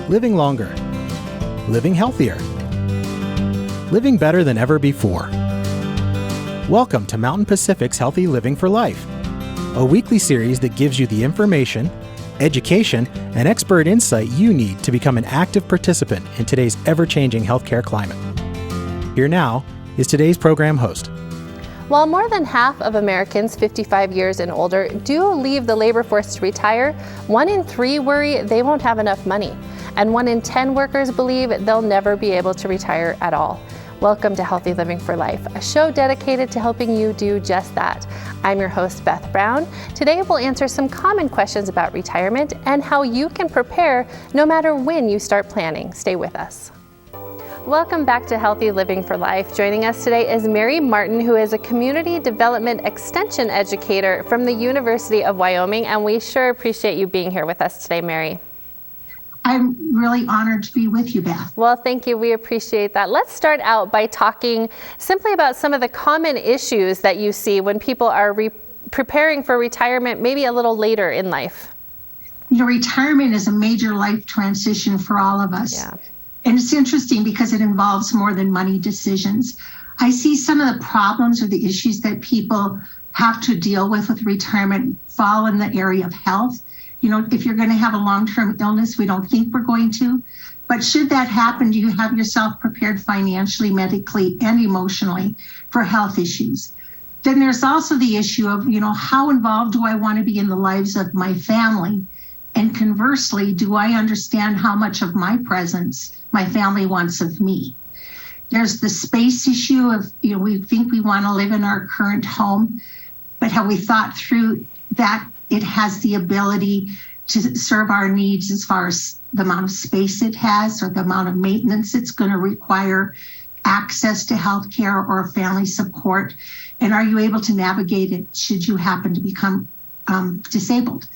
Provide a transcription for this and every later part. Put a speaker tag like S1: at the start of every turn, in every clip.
S1: living longer, living healthier, living better than ever before. Welcome to Mountain Pacific's Healthy Living for Life, a weekly series that gives you the information, education, and expert insight you need to become an active participant in today's ever-changing healthcare climate. Here now is today's program host.
S2: While more than half of Americans 55 years and older do leave the labor force to retire, 1 in 3 worry they won't have enough money, and 1 in 10 workers believe they'll never be able to retire at all. Welcome to Healthy Living for Life, a show dedicated to helping you do just that. I'm your host, Beth Brown. Today we'll answer some common questions about retirement and how you can prepare no matter when you start planning. Stay with us. Welcome back to Healthy Living for Life. Joining us today is Mary Martin, who is a Community Development Extension Educator from the University of Wyoming, and we sure appreciate you being here with us today, Mary.
S3: I'm really honored to be with you, Beth.
S2: Well, thank you. We appreciate that. Let's start out by talking simply about some of the common issues that you see when people are preparing for retirement, maybe a little later in life.
S3: You know, retirement is a major life transition for all of us.
S2: Yeah.
S3: And it's interesting because it involves more than money decisions. I see some of the problems or the issues that people have to deal with retirement fall in the area of health. You know, if you're going to have a long-term illness, we don't think we're going to. But should that happen, do you have yourself prepared financially, medically, and emotionally for health issues? Then there's also the issue of, you know, how involved do I want to be in the lives of my family? And conversely, do I understand how much of my presence my family wants of me? There's the space issue of, you know, we think we want to live in our current home, but have we thought through that it has the ability to serve our needs as far as the amount of space it has or the amount of maintenance it's going to require, access to healthcare or family support? And are you able to navigate it should you happen to become disabled?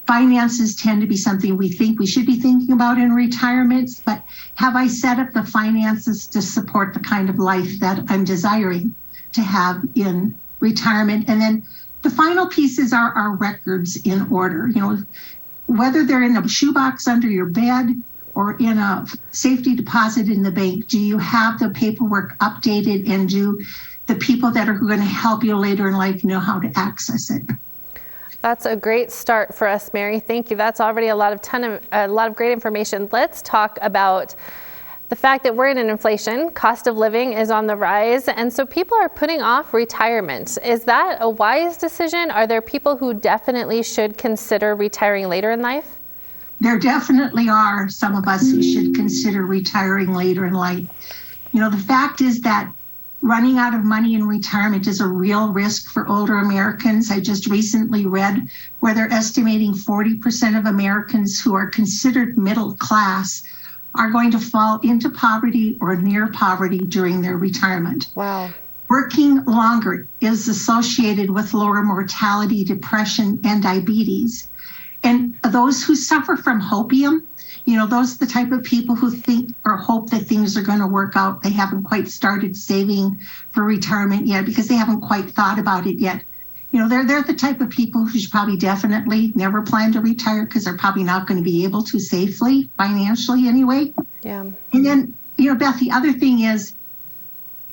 S3: Finances tend to be something we think we should be thinking about in retirement, but have I set up the finances to support the kind of life that I'm desiring to have in retirement? And then the final pieces are our records in order. You know, whether they're in a shoebox under your bed or in a safety deposit in the bank, do you have the paperwork updated, and do the people that are going to help you later in life know how to access it?
S2: That's a great start for us, Mary. Thank you. That's already a lot of great information. Let's talk about the fact that we're in an inflation. Cost of living is on the rise, and so people are putting off retirement. Is that a wise decision? Are there people who definitely should consider retiring later in life?
S3: There definitely are some of us who should consider retiring later in life. You know, the fact is that running out of money in retirement is a real risk for older Americans. I just recently read where they're estimating 40% of Americans who are considered middle class are going to fall into poverty or near poverty during their retirement.
S2: Wow.
S3: Working longer is associated with lower mortality, depression, and diabetes. And those who suffer from hopium, you know, those are the type of people who think or hope that things are going to work out. They haven't quite started saving for retirement yet because they haven't quite thought about it yet. You know, they're the type of people who should probably definitely never plan to retire because they're probably not going to be able to safely, financially anyway.
S2: Yeah.
S3: And then, you know, Beth, the other thing is,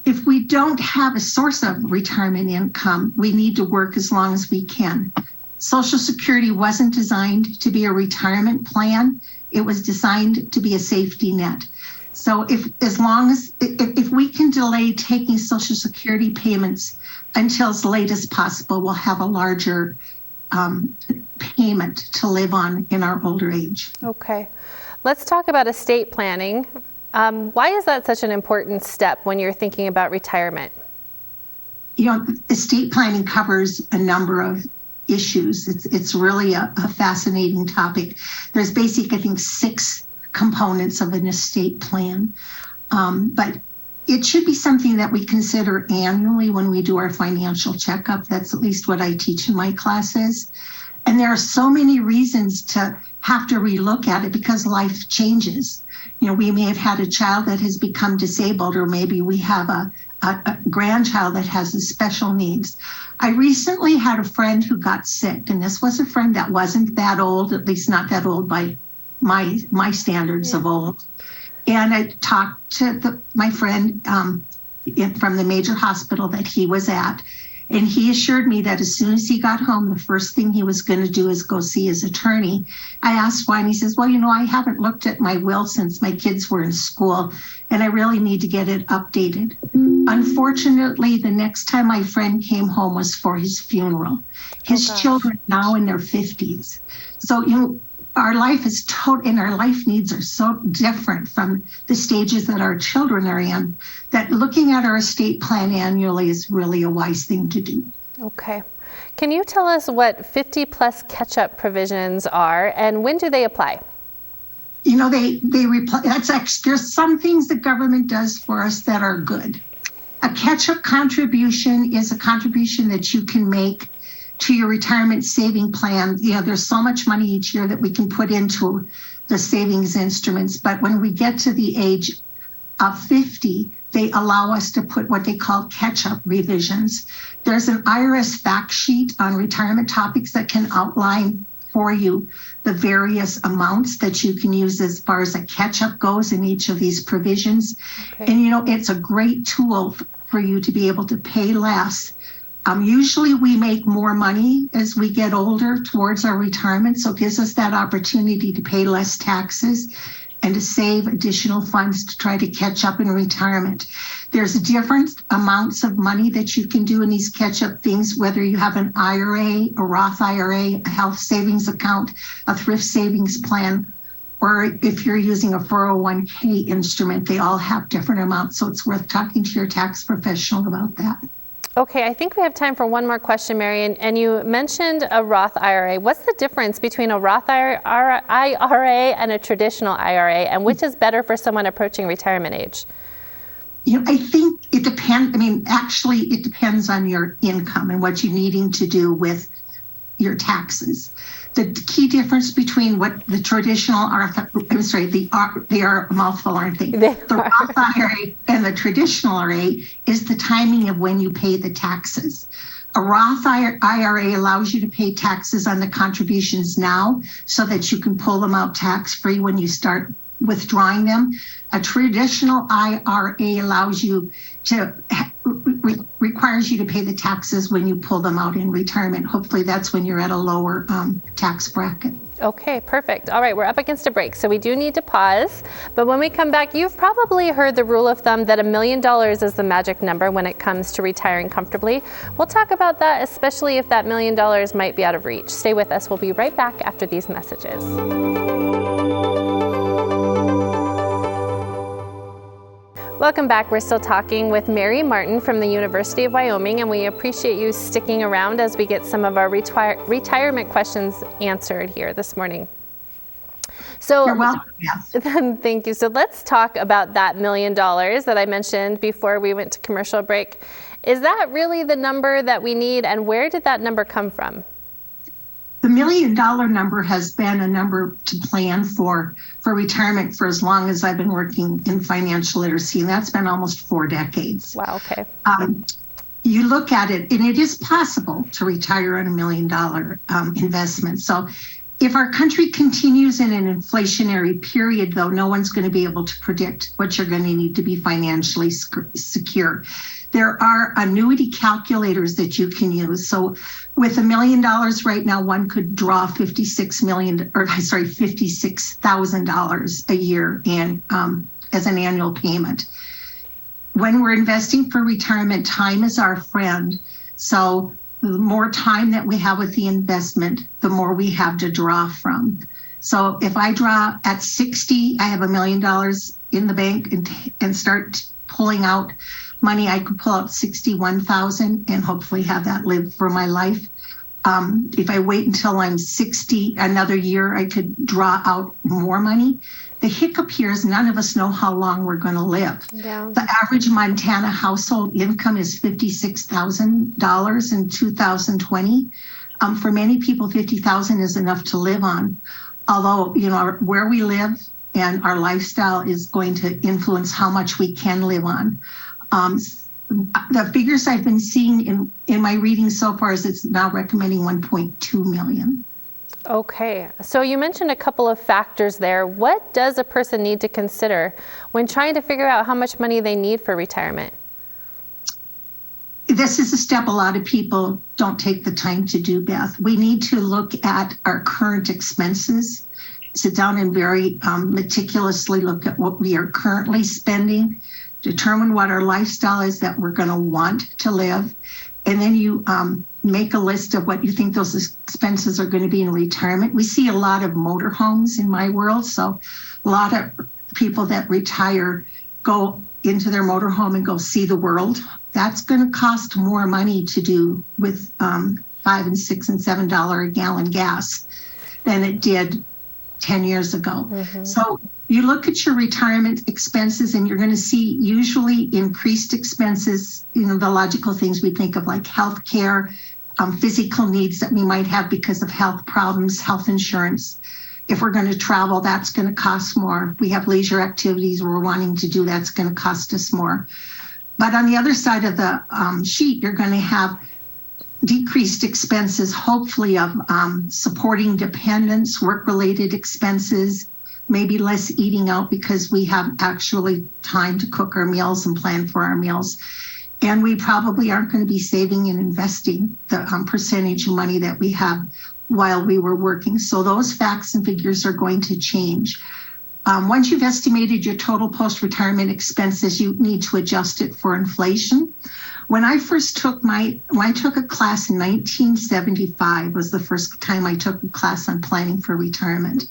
S3: if we don't have a source of retirement income, we need to work as long as we can. Social Security wasn't designed to be a retirement plan. It was designed to be a safety net. So if we can delay taking Social Security payments until as late as possible, we'll have a larger payment to live on in our older age.
S2: Okay. Let's talk about estate planning. Why is that such an important step when you're thinking about retirement?
S3: You know, estate planning covers a number of issues. It's really a fascinating topic. There's basically, I think, 6 components of an estate plan. But it should be something that we consider annually when we do our financial checkup. That's at least what I teach in my classes. And there are so many reasons to have to relook at it because life changes. You know, we may have had a child that has become disabled, or maybe we have a grandchild that has special needs. I recently had a friend who got sick, and this was a friend that wasn't that old, at least not that old by my standards of old. And I talked to my friend from the major hospital that he was at, and he assured me that as soon as he got home, the first thing he was going to do is go see his attorney. I asked why, and he says, well, I haven't looked at my will since my kids were in school, and I really need to get it updated. Unfortunately, the next time my friend came home was for his funeral. His children now in their 50s. So, our life is and our life needs are so different from the stages that our children are in, that looking at our estate plan annually is really a wise thing to do.
S2: Okay. Can you tell us what 50 plus catch-up provisions are, and when do they apply?
S3: There's some things the government does for us that are good. A catch-up contribution is a contribution that you can make to your retirement saving plan. There's so much money each year that we can put into the savings instruments. But when we get to the age of 50, they allow us to put what they call catch-up revisions. There's an IRS fact sheet on retirement topics that can outline for you the various amounts that you can use as far as a catch-up goes in each of these provisions. Okay. And it's a great tool for you to be able to pay less. Usually we make more money as we get older towards our retirement, so it gives us that opportunity to pay less taxes and to save additional funds to try to catch up in retirement. There's different amounts of money that you can do in these catch-up things, whether you have an IRA, a Roth IRA, a health savings account, a thrift savings plan, or if you're using a 401k instrument, they all have different amounts, so it's worth talking to your tax professional about that.
S2: Okay, I think we have time for one more question, Mary, and you mentioned a Roth IRA. What's the difference between a Roth IRA and a traditional IRA, and which is better for someone approaching retirement age?
S3: I think it depends. Actually, it depends on your income and what you're needing to do with your taxes. The key difference between what the traditional they are a mouthful, aren't they? The Roth IRA and the traditional IRA is the timing of when you pay the taxes. A Roth IRA allows you to pay taxes on the contributions now so that you can pull them out tax-free when you start withdrawing them. A traditional IRA allows you to requires you to pay the taxes when you pull them out in retirement. Hopefully that's when you're at a lower tax bracket.
S2: Okay, perfect. All right, we're up against a break, so we do need to pause. But when we come back, you've probably heard the rule of thumb that $1 million is the magic number when it comes to retiring comfortably. We'll talk about that, especially if that $1 million might be out of reach. Stay with us. We'll be right back after these messages. Welcome back. We're still talking with Mary Martin from the University of Wyoming, and we appreciate you sticking around as we get some of our retirement questions answered here this morning. So,
S3: you're welcome. Yes.
S2: Thank you. So let's talk about that $1 million that I mentioned before we went to commercial break. Is that really the number that we need, and where did that number come from?
S3: The $1 million number has been a number to plan for retirement for as long as I've been working in financial literacy, and that's been almost 4 decades.
S2: Wow, okay.
S3: You look at it, and it is possible to retire on $1 million investment. So if our country continues in an inflationary period, though, no one's going to be able to predict what you're going to need to be financially secure. There are annuity calculators that you can use. So with $1 million right now, one could draw $56,000 a year as an annual payment. When we're investing for retirement, time is our friend. So the more time that we have with the investment, the more we have to draw from. So if I draw at 60, I have $1 million in the bank and start pulling out money, I could pull out $61,000 and hopefully have that live for my life. If I wait until I'm 60, another year, I could draw out more money. The hiccup here is none of us know how long we're going to live. Yeah. The average Montana household income is $56,000 in 2020. For many people, $50,000 is enough to live on. Although, where we live and our lifestyle is going to influence how much we can live on. The figures I've been seeing in my reading so far is it's now recommending 1.2 million.
S2: Okay, so you mentioned a couple of factors there. What does a person need to consider when trying to figure out how much money they need for retirement?
S3: This is a step a lot of people don't take the time to do, Beth. We need to look at our current expenses, sit down and very meticulously look at what we are currently spending, determine what our lifestyle is that we're going to want to live, and then you make a list of what you think those expenses are going to be in retirement. We see a lot of motorhomes in my world, so a lot of people that retire go into their motorhome and go see the world. That's going to cost more money to do with $5 and $6 and $7 a gallon gas than it did 10 years ago. Mm-hmm. So you look at your retirement expenses and you're going to see usually increased expenses, the logical things we think of like health care, physical needs that we might have because of health problems, health insurance. If we're going to travel, that's going to cost more. If we have leisure activities we're wanting to do, that's going to cost us more. But on the other side of the sheet, you're going to have decreased expenses, hopefully of supporting dependents, work-related expenses, maybe less eating out because we have actually time to cook our meals and plan for our meals. And we probably aren't going to be saving and investing the percentage of money that we have while we were working. So those facts and figures are going to change. Once you've estimated your total post-retirement expenses, you need to adjust it for inflation. When I first took I took a class in 1975, was the first time I took a class on planning for retirement.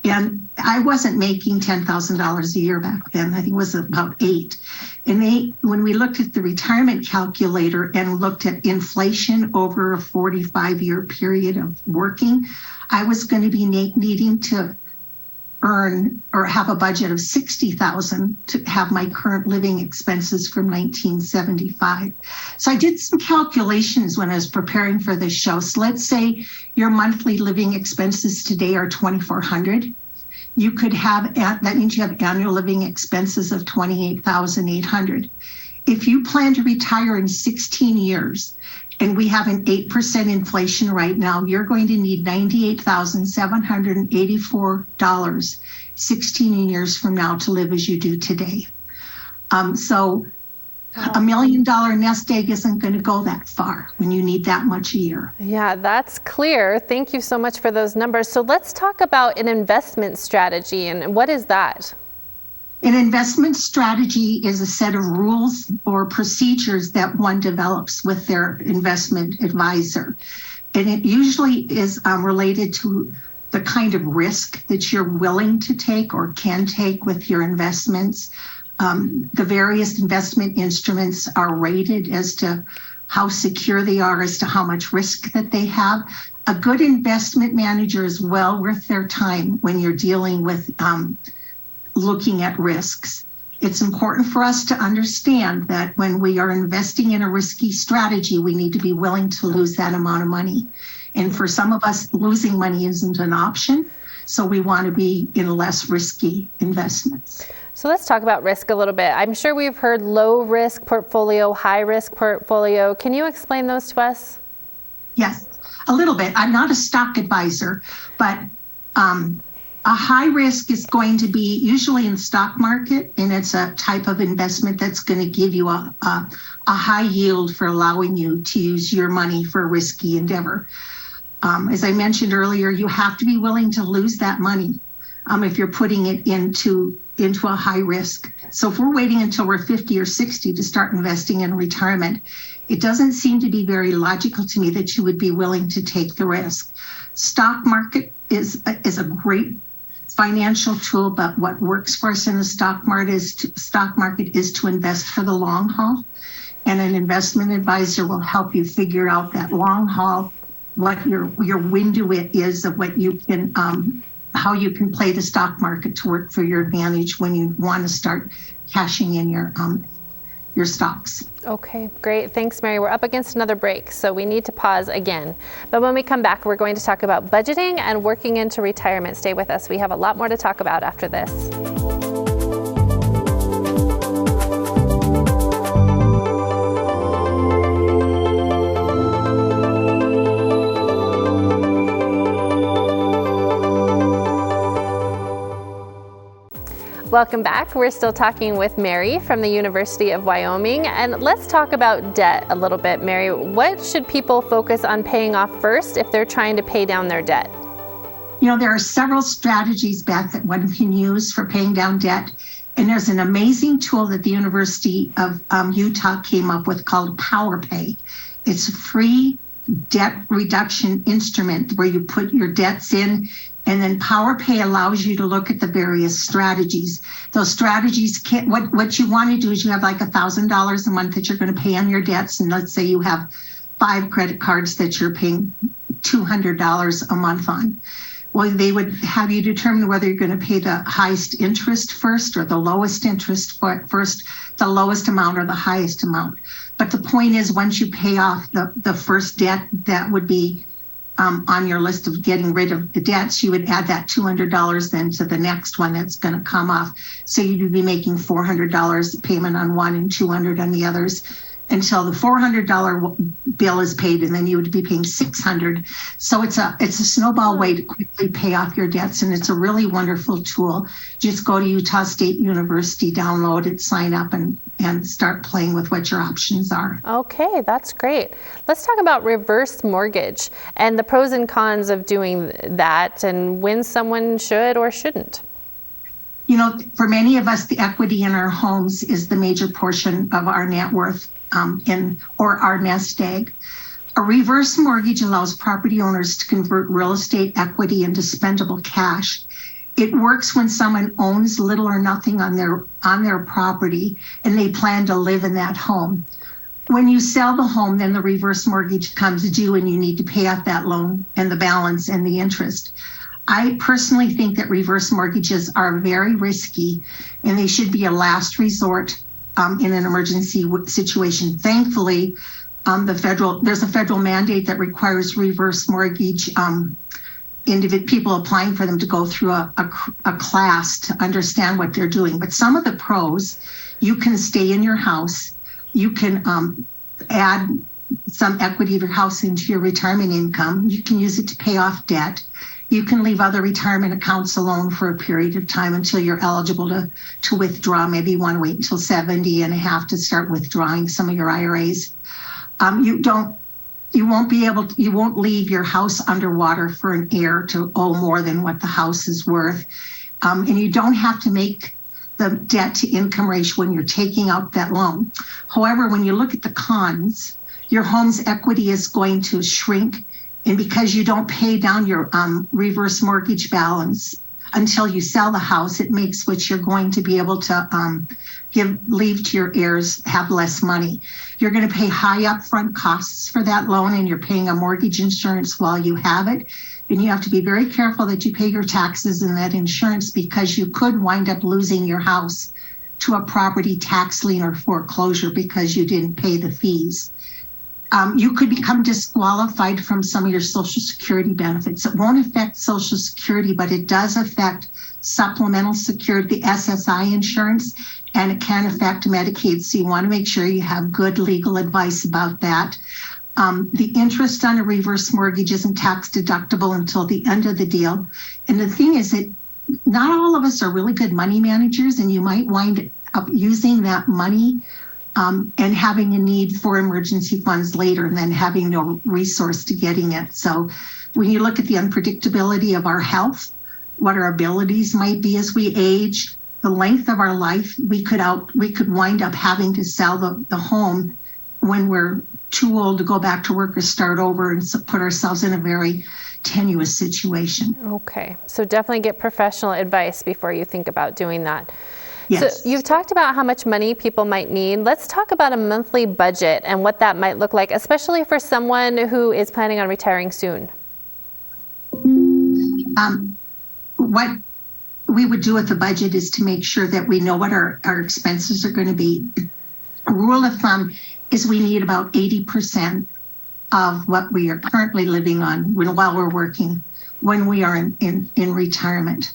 S3: And I wasn't making $10,000 a year back then. I think it was about $8,000. And when we looked at the retirement calculator and looked at inflation over a 45-year period of working, I was going to be needing to earn or have a budget of $60,000 to have my current living expenses from 1975. So I did some calculations when I was preparing for this show. So let's say your monthly living expenses today are $2,400. You could have, that means you have annual living expenses of $28,800. If you plan to retire in 16 years, and we have an 8% inflation right now, you're going to need $98,784 16 years from now to live as you do today. So $1 million nest egg isn't going to go that far when you need that much a year.
S2: Yeah, that's clear. Thank you so much for those numbers. So let's talk about an investment strategy, and what is that?
S3: An investment strategy is a set of rules or procedures that one develops with their investment advisor. And it usually is related to the kind of risk that you're willing to take or can take with your investments. The various investment instruments are rated as to how secure they are, as to how much risk that they have. A good investment manager is well worth their time when you're dealing with looking at risks. It's important for us to understand that when we are investing in a risky strategy, we need to be willing to lose that amount of money. And for some of us, losing money isn't an option. So we want to be in less risky investments.
S2: So let's talk about risk a little bit. I'm sure we've heard low risk portfolio, high risk portfolio. Can you explain those to us?
S3: Yes, a little bit. I'm not a stock advisor, but a high risk is going to be usually in the stock market, and it's a type of investment that's going to give you a high yield for allowing you to use your money for a risky endeavor. As I mentioned earlier, you have to be willing to lose that money if you're putting it into a high risk. So if we're waiting until we're 50 or 60 to start investing in retirement, it doesn't seem to be very logical to me that you would be willing to take the risk. Stock market is a great financial tool, but what works for us in the stock market is to invest for the long haul. And an investment advisor will help you figure out that long haul, what your window is of what you can, how you can play the stock market to work for your advantage when you want to start cashing in your stocks.
S2: Okay, great. Thanks, Mary. We're up against another break, so we need to pause again. But when we come back, we're going to talk about budgeting and working into retirement. Stay with us. We have a lot more to talk about after this. Welcome back. We're still talking with Mary from the University of Wyoming, and let's talk about debt a little bit. Mary, what should people focus on paying off first if they're trying to pay down their debt?
S3: There are several strategies, Beth, that one can use for paying down debt. And there's an amazing tool that the University of Utah came up with called PowerPay. It's a free debt reduction instrument where you put your debts in, and then PowerPay allows you to look at the various strategies. Those strategies what you want to do is you have like $1,000 a month that you're going to pay on your debts. And let's say you have 5 credit cards that you're paying $200 a month on. Well, they would have you determine whether you're going to pay the highest interest first or the lowest interest first, the lowest amount or the highest amount. But the point is, once you pay off the first debt that would be on your list of getting rid of the debts, you would add that $200 then to the next one that's going to come off. So you'd be making $400 payment on one and $200 on the others, until the $400 bill is paid, and then you would be paying $600. So it's a snowball way to quickly pay off your debts, and it's a really wonderful tool. Just go to Utah State University, download it, sign up, and start playing with what your options are.
S2: Okay, that's great. Let's talk about reverse mortgage and the pros and cons of doing that, and when someone should or shouldn't.
S3: For many of us, the equity in our homes is the major portion of our net worth or our nest egg. A reverse mortgage allows property owners to convert real estate equity into spendable cash. It works when someone owns little or nothing on their property and they plan to live in that home. When you sell the home, then the reverse mortgage comes due and you need to pay off that loan and the balance and the interest. I personally think that reverse mortgages are very risky and they should be a last resort in an emergency situation. Thankfully, there's a federal mandate that requires reverse mortgage people applying for them to go through a class to understand what they're doing. But some of the pros, you can stay in your house, you can add some equity of your house into your retirement income, you can use it to pay off debt. You can leave other retirement accounts alone for a period of time until you're eligible to withdraw. Maybe you want to wait until 70 and a half to start withdrawing some of your IRAs. You won't leave your house underwater for an heir to owe more than what the house is worth. And you don't have to make the debt to income ratio when you're taking out that loan. However, when you look at the cons, your home's equity is going to shrink. And because you don't pay down your reverse mortgage balance until you sell the house, it makes what you're going to be able to leave to your heirs have less money. You're going to pay high upfront costs for that loan, and you're paying a mortgage insurance while you have it. And you have to be very careful that you pay your taxes and that insurance, because you could wind up losing your house to a property tax lien or foreclosure because you didn't pay the fees. You could become disqualified from some of your Social Security benefits. It won't affect Social Security, but it does affect supplemental security, the SSI insurance, and it can affect Medicaid. So you want to make sure you have good legal advice about that. The interest on a reverse mortgage isn't tax deductible until the end of the deal. And the thing is that not all of us are really good money managers, and you might wind up using that money and having a need for emergency funds later and then having no resource to getting it. So when you look at the unpredictability of our health, what our abilities might be as we age, the length of our life, we could wind up having to sell the home when we're too old to go back to work or start over, and put ourselves in a very tenuous situation.
S2: Okay, so definitely get professional advice before you think about doing that.
S3: Yes.
S2: So you've talked about how much money people might need. Let's talk about a monthly budget and what that might look like, especially for someone who is planning on retiring soon.
S3: What we would do with the budget is to make sure that we know what our expenses are going to be. A rule of thumb is we need about 80% of what we are currently living on while we're working when we are in retirement.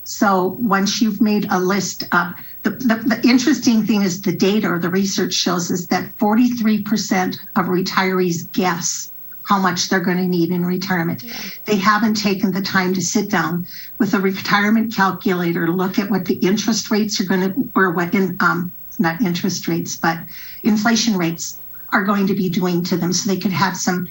S3: So once you've made a list of, the interesting thing is the data or the research shows us that 43% of retirees guess how much they're going to need in retirement. Yeah. They haven't taken the time to sit down with a retirement calculator, look at what the interest rates are going to, or what not interest rates, but inflation rates are going to be doing to them, so they could have some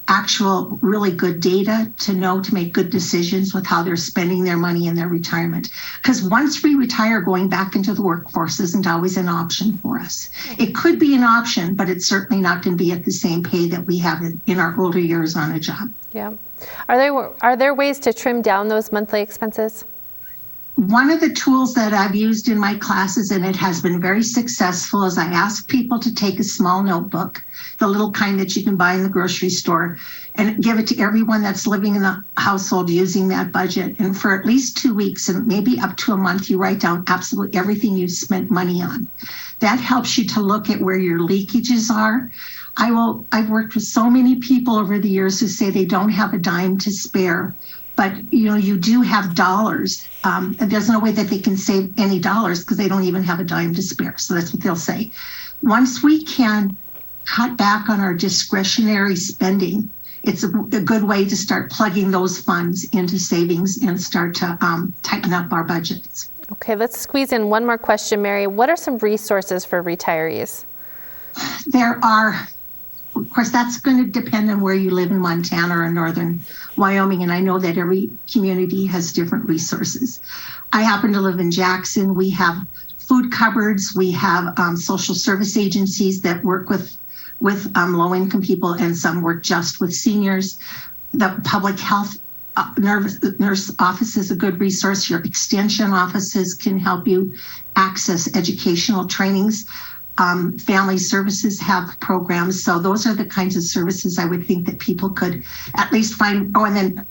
S3: actual really good data to know to make good decisions with how they're spending their money in their retirement. Because once we retire, going back into the workforce isn't always an option for us. It could be an option, but it's certainly not going to be at the same pay that we have in our older years on a job.
S2: Yeah. Are there ways to trim down those monthly expenses?
S3: One of the tools that I've used in my classes, and it has been very successful, is I ask people to take a small notebook, the little kind that you can buy in the grocery store, and give it to everyone that's living in the household using that budget. And for at least 2 weeks and maybe up to a month, you write down absolutely everything you've spent money on. That helps you to look at where your leakages are. I've worked with so many people over the years who say they don't have a dime to spare. But, you do have dollars. And there's no way that they can save any dollars because they don't even have a dime to spare. So that's what they'll say. Once we can cut back on our discretionary spending, it's a good way to start plugging those funds into savings and start to tighten up our budgets.
S2: Okay, let's squeeze in one more question, Mary. What are some resources for retirees?
S3: There are. Of course, that's going to depend on where you live in Montana or northern Wyoming, and I know that every community has different resources. I happen to live in Jackson. We have food cupboards. We have social service agencies that work with low-income people, and some work just with seniors. The public health nurse office is a good resource. Your extension offices can help you access educational trainings. Family services have programs. So those are the kinds of services I would think that people could at least find. Oh, and then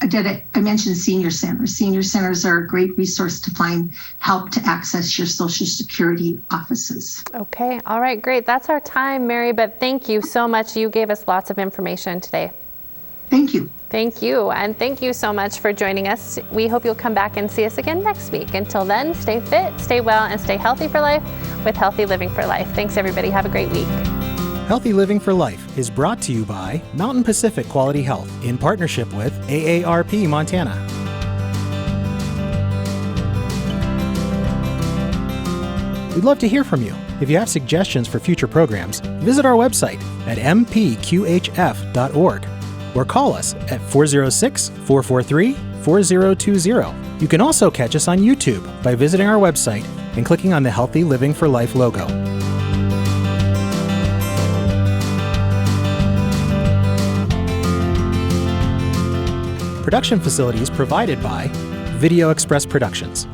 S3: I mentioned senior centers. Senior centers are a great resource to find help to access your Social Security offices.
S2: Okay. All right. Great. That's our time, Mary, but thank you so much. You gave us lots of information today.
S3: Thank you.
S2: Thank you. And thank you so much for joining us. We hope you'll come back and see us again next week. Until then, stay fit, stay well, and stay healthy for life with Healthy Living for Life. Thanks, everybody. Have a great week.
S1: Healthy Living for Life is brought to you by Mountain Pacific Quality Health in partnership with AARP Montana. We'd love to hear from you. If you have suggestions for future programs, visit our website at mpqhf.org or call us at 406-443-4020. You can also catch us on YouTube by visiting our website and clicking on the Healthy Living for Life logo. Production facilities provided by Video Express Productions.